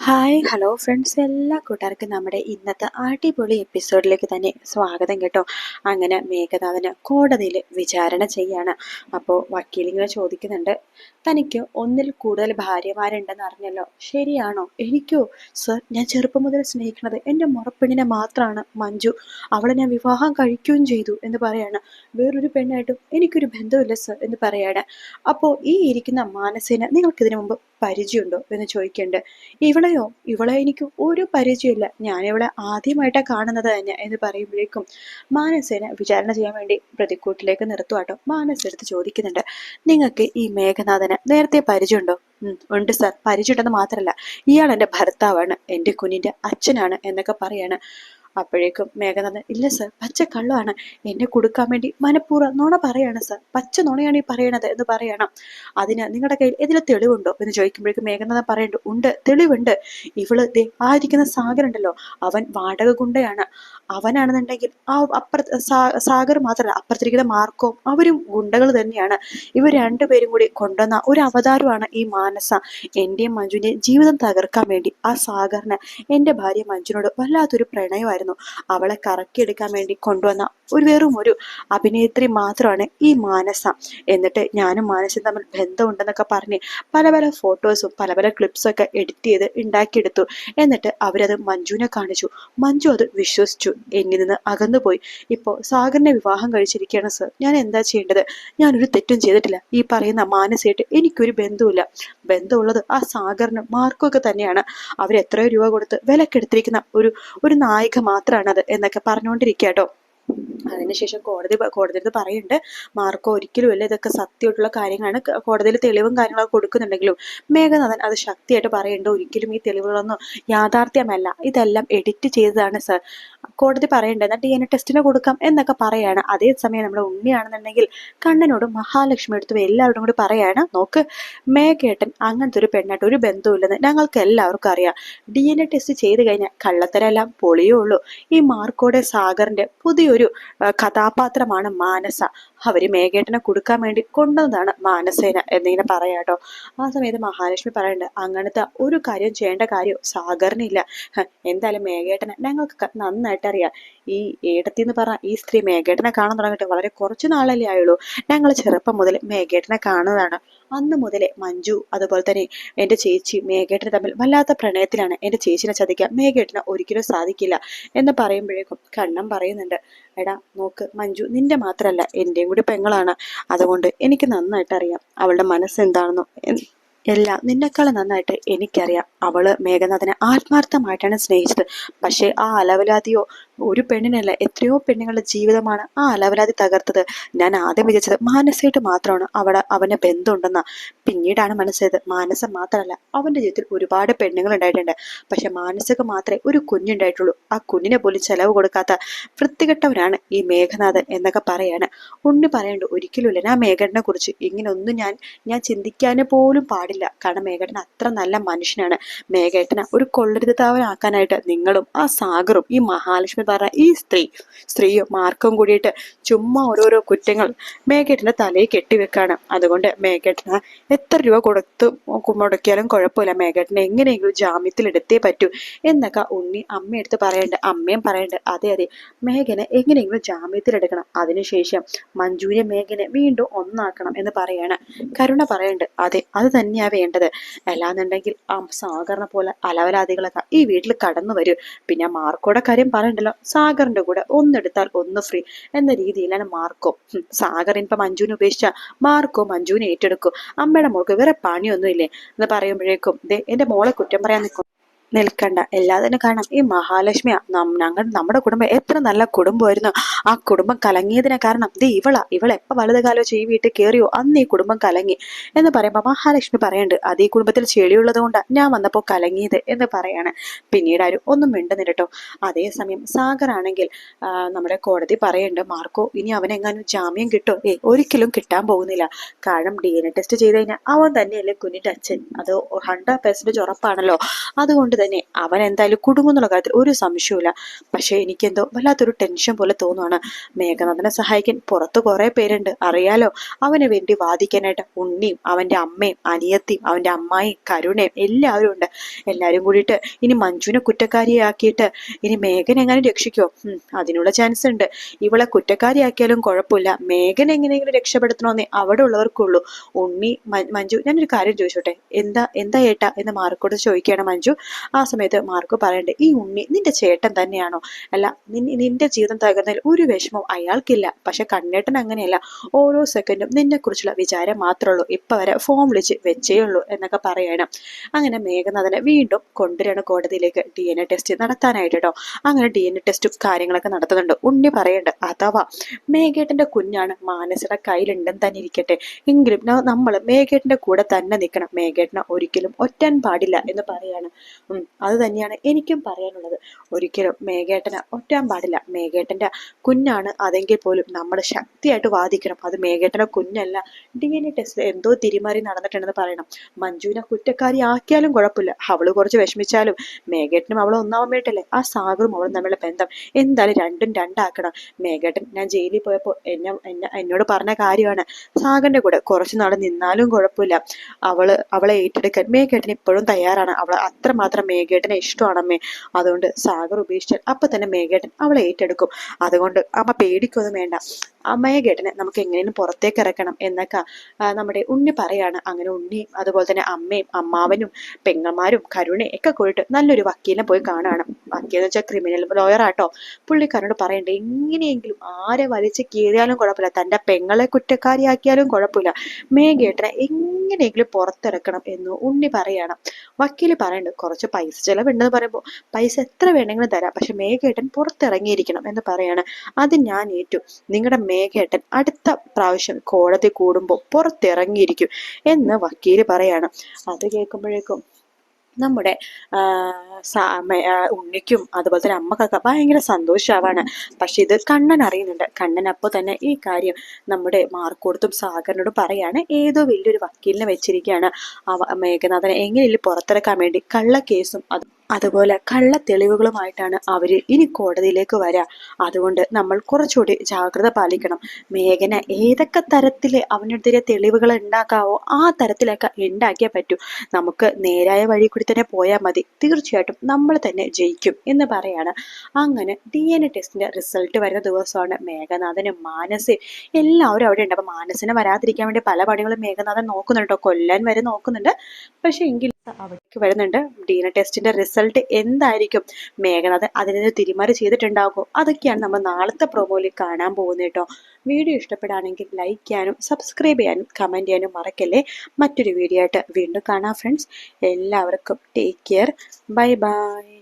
Hi hello friends, എല്ലാ കൂട്ടുകാർക്കും നമ്മുടെ ഇന്നത്തെ അടിപൊളി എപ്പിസോഡിലേക്ക് തന്നെ സ്വാഗതം കേട്ടോ. അങ്ങനെ മേഘനാഥന് കോടതിയിൽ വിചാരണ ചെയ്യാണ്. അപ്പോൾ വക്കീലിങ്ങനെ ചോദിക്കുന്നുണ്ട്, തനിക്ക് ഒന്നിൽ കൂടുതൽ ഭാര്യമാരുണ്ടെന്ന് അറിഞ്ഞല്ലോ, ശരിയാണോ? എനിക്കോ സർ, ഞാൻ ചെറുപ്പം മുതൽ സ്നേഹിക്കുന്നത് എൻ്റെ മുറപ്പെണ്ണിനെ മാത്രമാണ്, മഞ്ജു. അവളെ ഞാൻ വിവാഹം കഴിക്കുകയും ചെയ്തു എന്ന് പറയാണ്. വേറൊരു പെണ്ണായിട്ടും എനിക്കൊരു ബന്ധമില്ല സർ എന്ന് പറയാണ്. അപ്പോൾ ഈ ഇരിക്കുന്ന മാനസേന നിങ്ങൾക്കിതിനു മുമ്പ് പരിചയമുണ്ടോ എന്ന് ചോദിക്കുന്നുണ്ട്. ഇവളെ എനിക്ക് ഒരു പരിചയമില്ല, ഞാനിവളെ ആദ്യമായിട്ടാണ് കാണുന്നത് തന്നെ എന്ന് പറയുമ്പോഴേക്കും മാനസേന വിചാരണ ചെയ്യാൻ വേണ്ടി പ്രതിക്കൂട്ടിലേക്ക് നിർത്തുവാട്ടോ. മാനസെടുത്ത് ചോദിക്കുന്നുണ്ട്, നിങ്ങൾക്ക് ഈ മേഘനാഥന് നേരത്തെ പരിചയമുണ്ടോ? ഉണ്ട് സാർ, പരിചയമുണ്ടെന്ന് മാത്രമല്ല ഇയാൾ എൻ്റെ ഭർത്താവാണ്, എൻ്റെ കുഞ്ഞിൻ്റെ അച്ഛനാണ് എന്നൊക്കെ പറയാണ്. അപ്പോഴേക്കും മേഘനാഥൻ, ഇല്ല സർ, പച്ച കള്ളമാണ്, എന്നെ കൊടുക്കാൻ വേണ്ടി മനഃപൂർവ്വം നുണ പറയാണ് സർ, പച്ച നുണയാണ് ഈ പറയണത് എന്ന് പറയണം. അതിന് നിങ്ങളുടെ കയ്യിൽ ഇതിൽ തെളിവുണ്ടോ എന്ന് ചോദിക്കുമ്പോഴേക്കും മേഘനാഥൻ പറയണ്ട്, ഉണ്ട്, തെളിവുണ്ട്. ഇവള് ആയിരിക്കുന്ന സാഗർ ഉണ്ടല്ലോ, അവൻ വാടക ഗുണ്ടയാണ്. അവനാണെന്നുണ്ടെങ്കിൽ ആ സാഗർ മാത്രമല്ല, അപ്പുറത്തിരിക്കുന്ന മാർക്കോ, അവരും ഗുണ്ടകൾ തന്നെയാണ്. ഇവർ രണ്ടുപേരും കൂടി കൊണ്ടുവന്ന ഒരു അവതാരമാണ് ഈ മാനസ. എന്റെയും മഞ്ജുവിന്റെയും ജീവിതം തകർക്കാൻ വേണ്ടി ആ സാഗറിന് എൻ്റെ ഭാര്യ മഞ്ജുവിനോട് വല്ലാത്തൊരു പ്രണയമായിരുന്നു. അവളെ കറക്കിയെടുക്കാൻ വേണ്ടി കൊണ്ടുവന്ന വെറും ഒരു അഭിനേത്രി മാത്രമാണ് ഈ മാനസ. എന്നിട്ട് ഞാനും മാനസും തമ്മിൽ ബന്ധമുണ്ടെന്നൊക്കെ പറഞ്ഞ് പല പല ഫോട്ടോസും പല പല ക്ലിപ്സൊക്കെ എഡിറ്റ് ചെയ്ത് ഉണ്ടാക്കിയെടുത്തു. എന്നിട്ട് അവരത് മഞ്ജുവിനെ കാണിച്ചു. മഞ്ജു അത് വിശ്വസിച്ചു, എന്നിൽ നിന്ന് അകന്നുപോയി. ഇപ്പോൾ സാഗറിനെ വിവാഹം കഴിച്ചിരിക്കുകയാണ് സർ. ഞാൻ എന്താ ചെയ്യേണ്ടത്? ഞാനൊരു തെറ്റും ചെയ്തിട്ടില്ല. ഈ പറയുന്ന മാനസയായിട്ട് എനിക്കൊരു ബന്ധവുമില്ല. ബന്ധമുള്ളത് ആ സാഗറിനും മാർക്കും ഒക്കെ തന്നെയാണ്. അവരെത്രയോ രൂപ കൊടുത്ത് വിലക്കെടുത്തിരിക്കുന്ന ഒരു നായിക മാത്രമാണത് എന്നൊക്കെ പറഞ്ഞുകൊണ്ടിരിക്കുക. അതിനുശേഷം കോടതിയിൽ പറയുന്നുണ്ട്, മാർക്കോ ഒരിക്കലുമല്ല, ഇതൊക്കെ സത്യമായിട്ടുള്ള കാര്യങ്ങളാണ്. കോടതിയിൽ തെളിവും കാര്യങ്ങളൊക്കെ കൊടുക്കുന്നുണ്ടെങ്കിലും മേഘനാഥൻ അത് ശക്തിയായിട്ട് പറയുന്നുണ്ട്, ഒരിക്കലും ഈ തെളിവുകളൊന്നും യാഥാർത്ഥ്യമല്ല, ഇതെല്ലാം എഡിറ്റ് ചെയ്തതാണ് സർ. കോടതി പറയുന്നുണ്ട്, എന്നാൽ DNA ടെസ്റ്റിന് കൊടുക്കാം എന്നൊക്കെ പറയാണ്. അതേസമയം നമ്മുടെ ഉണ്ണിയാണെന്നുണ്ടെങ്കിൽ കണ്ണനോടും മഹാലക്ഷ്മി എടുത്തും എല്ലാവരോടും കൂടി പറയാണ്, നോക്ക്, മേഘേട്ടൻ അങ്ങനത്തെ ഒരു പെണ്ണായിട്ട് ഒരു ബന്ധമില്ലെന്ന് ഞങ്ങൾക്ക് എല്ലാവർക്കും അറിയാം. DNA ടെസ്റ്റ് ചെയ്ത് കഴിഞ്ഞാൽ കള്ളത്തരെല്ലാം പൊളിയേ ഉള്ളൂ. ഈ മാർക്കോടെ സാഗറിന്റെ പുതിയൊരു കഥാപാത്രമാണ് മാനസ. അവര് മേഘേട്ടനെ കൊടുക്കാൻ വേണ്ടി കൊണ്ടുവന്നതാണ് മാനസേന എന്നിങ്ങനെ പറയാട്ടോ. ആ സമയത്ത് മഹാലക്ഷ്മി പറയുന്നുണ്ട്, അങ്ങനത്തെ ഒരു കാര്യം ചെയ്യേണ്ട കാര്യം സാഗറിനില്ല. എന്തായാലും മേഘേട്ടനെ ഞങ്ങൾക്ക് നന്നായിട്ട് അറിയാം. ഈ ഏടത്തി എന്ന് പറഞ്ഞ ഈ സ്ത്രീ മേഘേട്ടനെ കാണാൻ തുടങ്ങിയിട്ട് വളരെ കുറച്ചു നാളല്ലേ ആയുള്ളൂ. ഞങ്ങൾ ചെറുപ്പം മുതൽ മേഘേട്ടനെ കാണുന്നതാണ്. അന്ന് മുതലേ മഞ്ജു അതുപോലെ തന്നെ എൻ്റെ ചേച്ചി മേഘേട്ടന് തമ്മിൽ വല്ലാത്ത പ്രണയത്തിലാണ്. എൻ്റെ ചേച്ചിനെ ചതിക്കാൻ മേഘേട്ടന് ഒരിക്കലും സാധിക്കില്ല എന്ന് പറയുമ്പോഴേക്കും കണ്ണൻ പറയുന്നുണ്ട്, എടാ നോക്ക് മഞ്ജു, നിന്റെ മാത്രമല്ല എൻ്റെയും കൂടി പെങ്ങളാണ്. അതുകൊണ്ട് എനിക്ക് നന്നായിട്ട് അറിയാം അവളുടെ മനസ്സെന്താണെന്നും എല്ലാം നിന്നെക്കാളും നന്നായിട്ട് എനിക്കറിയാം. അവള് മേഘനാഥനെ ആത്മാർത്ഥമായിട്ടാണ് സ്നേഹിച്ചത്. പക്ഷെ ആ അലവലാതിയോ ഒരു പെണ്ണിനല്ല, എത്രയോ പെണ്ണുങ്ങളുടെ ജീവിതമാണ് ആ അലവലാതി തകർത്തത്. ഞാൻ ആദ്യം വിചാരിച്ചത് മാനസയായിട്ട് മാത്രമാണ് അവന് ബന്ധമുണ്ടെന്ന. പിന്നീടാണ് മനസ്സിലായത് മാനസ മാത്രമല്ല, അവന്റെ ജീവിതത്തിൽ ഒരുപാട് പെണ്ണുങ്ങൾ ഉണ്ടായിട്ടുണ്ട്. പക്ഷെ മാനസക്ക് മാത്രമേ ഒരു കുഞ്ഞുണ്ടായിട്ടുള്ളൂ. ആ കുഞ്ഞിനെ പോലും ചെലവ് കൊടുക്കാത്ത വൃത്തികെട്ടവനാണ് ഈ മേഘനാഥൻ എന്നൊക്കെ പറയാണ്. ഉണ്ണി പറയണ്ട്, ഒരിക്കലുമില്ല, ഞാൻ മേഘനെ കുറിച്ച് ഇങ്ങനൊന്നും ഞാൻ ചിന്തിക്കാനേ പോലും പാടില്ല. കാരണം മേഘേട്ടൻ അത്ര നല്ല മനുഷ്യനാണ്. മേഘേട്ടനെ ഒരു കൊള്ളരുതാവനാക്കാനായിട്ട് നിങ്ങളും ആ സാഗറും ഈ മഹാലക്ഷ്മി പറഞ്ഞ ഈ സ്ത്രീയും മാർക്കും കൂടിയിട്ട് ചുമ്മാ ഓരോരോ കുറ്റങ്ങൾ മേഘേട്ടന്റെ തലയിൽ കെട്ടിവെക്കാണ്. അതുകൊണ്ട് മേഘേട്ടന് എത്ര രൂപ കൊടുത്ത് മുടക്കിയാലും കുഴപ്പമില്ല, മേഘേട്ടനെ എങ്ങനെയെങ്കിലും ജാമ്യത്തിൽ എടുത്തേ പറ്റൂ എന്നൊക്കെ ഉണ്ണി അമ്മയെടുത്ത് പറയണ്ട്. അമ്മയും പറയണ്ട്, അതെ, മേഘനെ എങ്ങനെയെങ്കിലും ജാമ്യത്തിൽ എടുക്കണം. അതിനുശേഷം മഞ്ജുവിനെ മേഘനെ വീണ്ടും ഒന്നാക്കണം എന്ന് പറയാണ്. കരുണ പറയണ്ട്, അതെ, അത് തന്നെയാ വേണ്ടത്. അല്ലാന്നുണ്ടെങ്കിൽ ആ സാഗറിനെ പോലെ അലവലാദികളൊക്കെ ഈ വീട്ടിൽ കടന്നു വരും. പിന്നെ മാർക്കോടെ കാര്യം പറയണ്ടല്ലോ, സാഗറിന്റെ കൂടെ ഒന്നെടുത്താൽ ഒന്ന് ഫ്രീ എന്ന രീതിയിലാണ് മാർക്കോ. സാഗറിൻ ഇപ്പൊ മഞ്ജുവിനെ ഉപേക്ഷിച്ച മാർക്കോ മഞ്ജുവിനെ ഏറ്റെടുക്കും. അമ്മയുടെ മോൾക്ക് വേറെ പണിയൊന്നുമില്ലേ എന്ന് പറയുമ്പോഴേക്കും എന്റെ മോളെ കുറ്റം പറയാൻ നിൽക്കണ്ട, എല്ലാത്തിനും കാരണം ഈ മഹാലക്ഷ്മിയാ. നമ്മുടെ കുടുംബം എത്ര നല്ല കുടുംബമായിരുന്നു. ആ കുടുംബം കലങ്ങിയതിനെ കാരണം ഇവളെപ്പോ വലതുകാലം വെച്ച് ഈ വീട്ടിൽ കയറിയോ അന്ന് ഈ കുടുംബം കലങ്ങി എന്ന് പറയുമ്പോ മഹാലക്ഷ്മി പറയണ്ട്, അത് ഈ കുടുംബത്തിൽ ചെളിയുള്ളത് കൊണ്ടാണ് ഞാൻ വന്നപ്പോ കലങ്ങിയത് എന്ന് പറയാണ്. പിന്നീട് ആരും ഒന്നും മിണ്ടുന്നില്ല കേട്ടോ. അതേസമയം സാഗർ ആണെങ്കിൽ നമ്മുടെ കോടതി പറയണ്ട്, മാർക്കോ ഇനി അവനെങ്ങാനും ജാമ്യം കിട്ടോ? ഒരിക്കലും കിട്ടാൻ പോകുന്നില്ല. കാരണം DNA ടെസ്റ്റ് ചെയ്ത് കഴിഞ്ഞാൽ അവൻ തന്നെയല്ലേ കുഞ്ഞിന്റെ അച്ഛൻ, അത് 100% ഉറപ്പാണല്ലോ. അതുകൊണ്ട് തന്നെ അവൻ എന്തായാലും കുടുങ്ങുന്നുള്ള കാര്യത്തിൽ ഒരു സംശയമില്ല. പക്ഷെ എനിക്കെന്തോ വല്ലാത്തൊരു ടെൻഷൻ പോലെ തോന്നുവാണ്. മേഘനാഥനെ സഹായിക്കാൻ പുറത്ത് കുറെ പേരുണ്ട്, അറിയാലോ. അവന് വേണ്ടി വാദിക്കാനായിട്ട് ഉണ്ണിയും അവന്റെ അമ്മയും അനിയത്തിയും അവന്റെ അമ്മായും കരുണയും എല്ലാവരും ഉണ്ട്. എല്ലാരും കൂടിയിട്ട് ഇനി മഞ്ജുവിനെ കുറ്റക്കാരിയാക്കിയിട്ട് ഇനി മേഘൻ എങ്ങനെ രക്ഷിക്കോ? അതിനുള്ള ചാൻസ് ഉണ്ട്. ഇവളെ കുറ്റക്കാരിയാക്കിയാലും കുഴപ്പമില്ല, മേഘൻ എങ്ങനെയെങ്കിലും രക്ഷപ്പെടുത്തണമെന്നേ അവിടെ ഉള്ളവർക്കുള്ളൂ. ഉണ്ണി മഞ്ജു, ഞാനൊരു കാര്യം ചോദിച്ചോട്ടെ? എന്താ എന്താ ഏട്ടാ എന്ന് മാർക്കോട് ചോദിക്കുകയാണ് മഞ്ജു. ആ സമയത്ത് മാർക്ക് പറയണ്ടേ, ഈ ഉണ്ണി നിന്റെ ചേട്ടൻ തന്നെയാണോ? അല്ല, നിന്റെ ജീവിതം തകർന്നതിൽ ഒരു വിഷമവും അയാൾക്കില്ല. പക്ഷെ കണ്ണേട്ടൻ അങ്ങനെയല്ല, ഓരോ സെക്കൻഡും നിന്നെ കുറിച്ചുള്ള വിചാരം മാത്രമേ ഉള്ളൂ. ഇപ്പൊ വരെ ഫോൺ വിളിച്ച് വെച്ചേ ഉള്ളൂ എന്നൊക്കെ പറയണം. അങ്ങനെ മേഘനാഥനെ വീണ്ടും കൊണ്ടുവരികയാണ് കോടതിയിലേക്ക് DNA ടെസ്റ്റ് നടത്താനായിട്ട് കേട്ടോ. അങ്ങനെ DNA ടെസ്റ്റും കാര്യങ്ങളൊക്കെ നടത്തുന്നുണ്ട്. ഉണ്ണി പറയണ്ട്, അഥവാ മേഘേട്ടന്റെ കുഞ്ഞാണ് മാനസയുടെ കയ്യിലുണ്ടെന്ന് തന്നെ ഇരിക്കട്ടെ, എങ്കിലും നമ്മൾ മേഘേട്ടന്റെ കൂടെ തന്നെ നിൽക്കണം. മേഘേട്ടനെ ഒരിക്കലും ഒറ്റാൻ പാടില്ല എന്ന് പറയാണ്. അത് തന്നെയാണ് എനിക്കും പറയാനുള്ളത്. ഒരിക്കലും മേഘേട്ടനെ ഒറ്റാൻ പാടില്ല. മേഘേട്ടന്റെ കുഞ്ഞാണ് അതെങ്കിൽ പോലും നമ്മൾ ശക്തിയായിട്ട് വാദിക്കണം. അത് മേഘേട്ടന്റെ കുഞ്ഞല്ല. DNA ടെസ്റ്റ് എന്തോ തിരിമാറി നടന്നിട്ടുണ്ടെന്ന് പറയണം. മഞ്ജുവിനെ കുറ്റക്കാരി ആക്കിയാലും കുഴപ്പമില്ല, അവള് കുറച്ച് വിഷമിച്ചാലും മേഘേട്ടനും അവളെ ഒന്നാവാൻ വേണ്ടിട്ടല്ലേ. ആ സാഗറും അവളും തമ്മിലുള്ള ബന്ധം എന്തായാലും രണ്ടും രണ്ടാക്കണം. മേഘേട്ടൻ ഞാൻ ജയിലിൽ പോയപ്പോ എന്നോട് പറഞ്ഞ കാര്യമാണ്, സാഗറിന്റെ കൂടെ കുറച്ചു നാൾ നിന്നാലും കുഴപ്പമില്ല, അവളെ ഏറ്റെടുക്കാൻ മേഘേട്ടൻ ഇപ്പോഴും തയ്യാറാണ്. അവളെ അത്രമാത്രം മേഘേട്ടനെ ഇഷ്ടമാണമ്മേ. അതുകൊണ്ട് സാഗർ ഉപേക്ഷിച്ചാൽ അപ്പൊ തന്നെ മേഘേട്ടൻ അവളെ ഏറ്റെടുക്കും. അതുകൊണ്ട് അമ്മ പേടിക്കൊന്നും വേണ്ട. മേഘേട്ടനെ നമുക്ക് എങ്ങനെയും പുറത്തേക്ക് ഇറക്കണം എന്നൊക്കെ നമ്മുടെ ഉണ്ണി പറയാണ്. അങ്ങനെ ഉണ്ണിയും അതുപോലെ തന്നെ അമ്മയും അമ്മാവനും പെങ്ങന്മാരും കരുണയും ഒക്കെ കൂടിയിട്ട് നല്ലൊരു വക്കീലിനെ പോയി കാണുകയാണ്. വക്കീലെന്ന് വെച്ചാൽ ക്രിമിനൽ ലോയർ ആട്ടോ. പുള്ളിക്കാരനോട് പറയണ്ടേ, എങ്ങനെയെങ്കിലും ആരെ വലിച്ച് കീറിയാലും കുഴപ്പമില്ല, തന്റെ പെങ്ങളെ കുറ്റക്കാരിയാക്കിയാലും കുഴപ്പമില്ല, മേഘേട്ടനെ എങ്ങനെയെങ്കിലും പുറത്തിറക്കണം എന്ന് ഉണ്ണി പറയാണ്. വക്കീല് പറയണ്ട്, കുറച്ച് പൈസ ചെലവുണ്ടെന്ന് പറയുമ്പോൾ പൈസ എത്ര വേണമെങ്കിലും തരാം, പക്ഷെ മേഘേട്ടൻ പുറത്തിറങ്ങിയിരിക്കണം എന്ന് പറയാണ്. അത് ഞാൻ ഏറ്റു. നിങ്ങളുടെ മേഘേട്ടൻ അടുത്ത പ്രാവശ്യം കോടതി കൂടുമ്പോൾ പുറത്തിറങ്ങിയിരിക്കും എന്ന് വക്കീല് പറയാണ്. അത് കേൾക്കുമ്പോഴേക്കും നമ്മുടെ ഉണ്ണിക്കും അതുപോലെ തന്നെ അമ്മക്കൊക്കെ ഭയങ്കര സന്തോഷാവാണ്. പക്ഷെ ഇത് കണ്ണൻ അറിയുന്നുണ്ട്. കണ്ണൻ അപ്പോൾ തന്നെ ഈ കാര്യം നമ്മുടെ മാർക്കോടത്തും സാഗറിനോടും പറയാണ്. ഏതോ വലിയൊരു വക്കീലിനെ വെച്ചിരിക്കുകയാണ്. മേഘനാഥനെ എങ്ങനെയും പുറത്തിറക്കാൻ വേണ്ടി കള്ളക്കേസും അതുപോലെ കള്ള തെളിവുകളുമായിട്ടാണ് അവര് ഇനി കോടതിയിലേക്ക് വരിക. അതുകൊണ്ട് നമ്മൾ കുറച്ചുകൂടി ജാഗ്രത പാലിക്കണം. മേഘന ഏതൊക്കെ തരത്തില് അവനെതിരെ തെളിവുകൾ ഉണ്ടാക്കാവോ ആ തരത്തിലൊക്കെ ഉണ്ടാക്കിയേ പറ്റൂ. നമുക്ക് നേരായ വഴി കൂടി തന്നെ പോയാൽ മതി, തീർച്ചയായിട്ടും നമ്മൾ തന്നെ ജയിക്കും എന്ന് പറയാണ്. അങ്ങനെ DNA ടെസ്റ്റിന്റെ റിസൾട്ട് വരുന്ന ദിവസമാണ് മേഘനാഥനും മാനസയും എല്ലാവരും അവിടെ ഉണ്ട്. അപ്പൊ മാനസിനെ വരാതിരിക്കാൻ വേണ്ടി പല പണികളും മേഘനാഥൻ നോക്കുന്നുണ്ടോ, കൊല്ലാൻ വരെ നോക്കുന്നുണ്ട്. പക്ഷെ എങ്കിൽ അവിടേക്ക് വരുന്നുണ്ട്. DNA ടെസ്റ്റിന്റെ റിസൾട്ട് എന്തായിരിക്കും, മേഘനാഥൻ അതിനെ തിരിമറി ചെയ്തിട്ടുണ്ടാകുമോ, അതൊക്കെയാണ് നമ്മൾ നാളത്തെ പ്രൊമോയിൽ കാണാൻ പോകുന്നത് കേട്ടോ. വീഡിയോ ഇഷ്ടപ്പെടുകയാണെങ്കിൽ ലൈക്ക് ചെയ്യാനും സബ്സ്ക്രൈബ് ചെയ്യാനും കമന്റ് ചെയ്യാനും മറക്കല്ലേ. മറ്റൊരു വീഡിയോ ആയിട്ട് വീണ്ടും കാണാം ഫ്രണ്ട്സ്. എല്ലാവർക്കും ടേക്ക് കെയർ, ബൈ ബൈ.